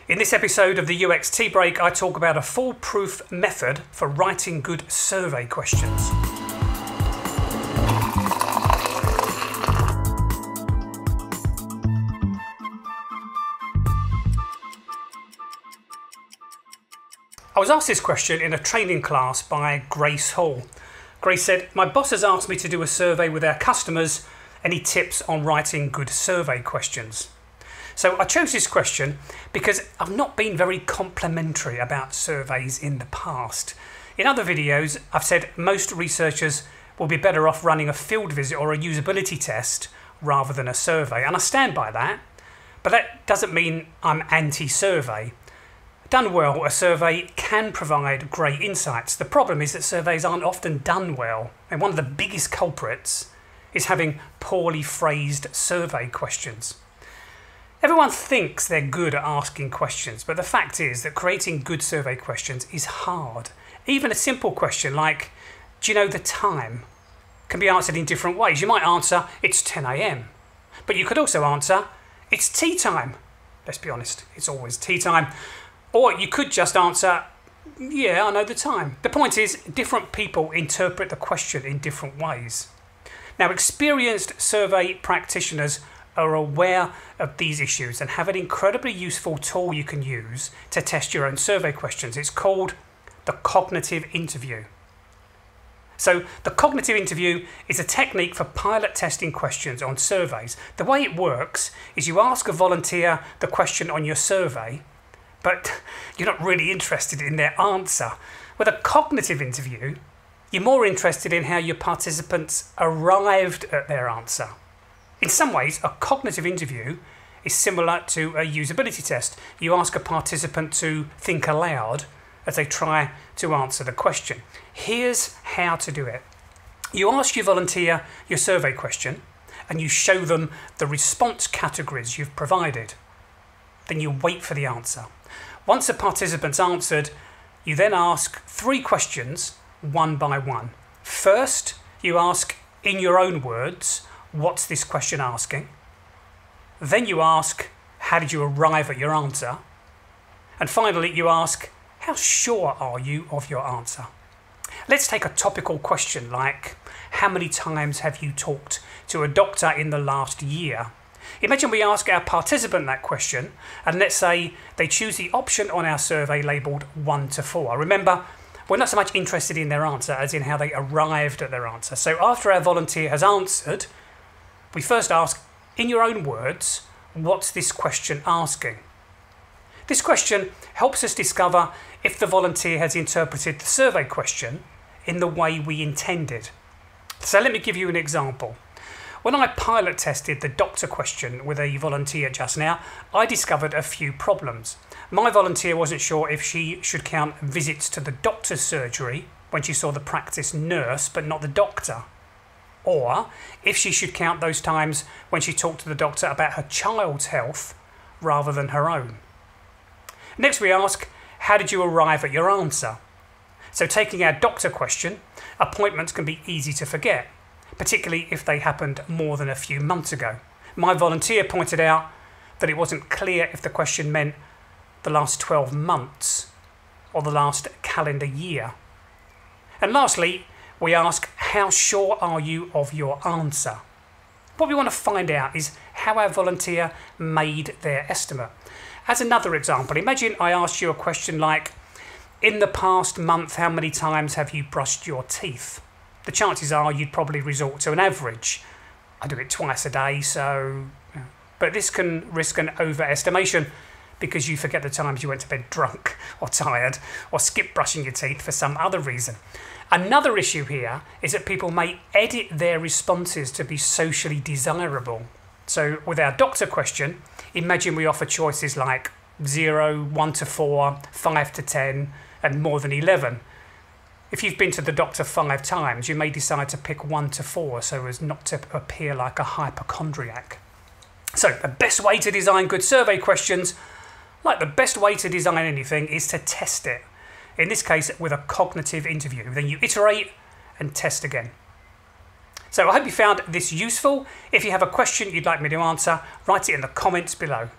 In this episode of the UX Tea Break, I talk about a foolproof method for writing good survey questions. I was asked this question in a training class by Grace Hall. Grace said, "My boss has asked me to do a survey with our customers. Any tips on writing good survey questions?" So I chose this question because I've not been very complimentary about surveys in the past. In other videos, I've said most researchers will be better off running a field visit or a usability test rather than a survey, and I stand by that, but that doesn't mean I'm anti-survey. Done well, a survey can provide great insights. The problem is that surveys aren't often done well, and one of the biggest culprits is having poorly phrased survey questions. Everyone thinks they're good at asking questions, but the fact is that creating good survey questions is hard. Even a simple question like, "Do you know the time?" can be answered in different ways. You might answer, "It's 10 a.m. But you could also answer, "It's tea time." Let's be honest, it's always tea time. Or you could just answer, "Yeah, I know the time." The point is, different people interpret the question in different ways. Now, experienced survey practitioners are aware of these issues and have an incredibly useful tool you can use to test your own survey questions. It's called the cognitive interview. So the cognitive interview is a technique for pilot testing questions on surveys. The way it works is you ask a volunteer the question on your survey, but you're not really interested in their answer. With a cognitive interview, you're more interested in how your participants arrived at their answer. In some ways, a cognitive interview is similar to a usability test. You ask a participant to think aloud as they try to answer the question. Here's how to do it. You ask your volunteer your survey question and you show them the response categories you've provided. Then you wait for the answer. Once the participant's answered, you then ask 3 questions one by one. First, you ask in your own words, "What's this question asking?" Then you ask, "How did you arrive at your answer?" And finally, you ask, "How sure are you of your answer?" Let's take a topical question like, "How many times have you talked to a doctor in the last year?" Imagine we ask our participant that question, and let's say they choose the option on our survey labelled 1 to 4. Remember, we're not so much interested in their answer as in how they arrived at their answer. So after our volunteer has answered, we first ask, in your own words, "What's this question asking?" This question helps us discover if the volunteer has interpreted the survey question in the way we intended. So let me give you an example. When I pilot tested the doctor question with a volunteer just now, I discovered a few problems. My volunteer wasn't sure if she should count visits to the doctor's surgery when she saw the practice nurse but not the doctor, or if she should count those times when she talked to the doctor about her child's health rather than her own. Next we ask, "How did you arrive at your answer?" So taking our doctor question, appointments can be easy to forget, particularly if they happened more than a few months ago. My volunteer pointed out that it wasn't clear if the question meant the last 12 months or the last calendar year. And lastly, we ask, "How sure are you of your answer?" What we want to find out is how our volunteer made their estimate. As another example, imagine I asked you a question like, "In the past month, how many times have you brushed your teeth?" The chances are you'd probably resort to an average. I do it twice a day, so... But this can risk an overestimation because you forget the times you went to bed drunk or tired or skip brushing your teeth for some other reason. Another issue here is that people may edit their responses to be socially desirable. So with our doctor question, imagine we offer choices like 0, 1 to 4, 5 to 10, and more than 11. If you've been to the doctor 5 times, you may decide to pick 1 to 4 so as not to appear like a hypochondriac. So the best way to design good survey questions, like the best way to design anything, is to test it. In this case, with a cognitive interview. Then you iterate and test again. So I hope you found this useful. If you have a question you'd like me to answer, write it in the comments below.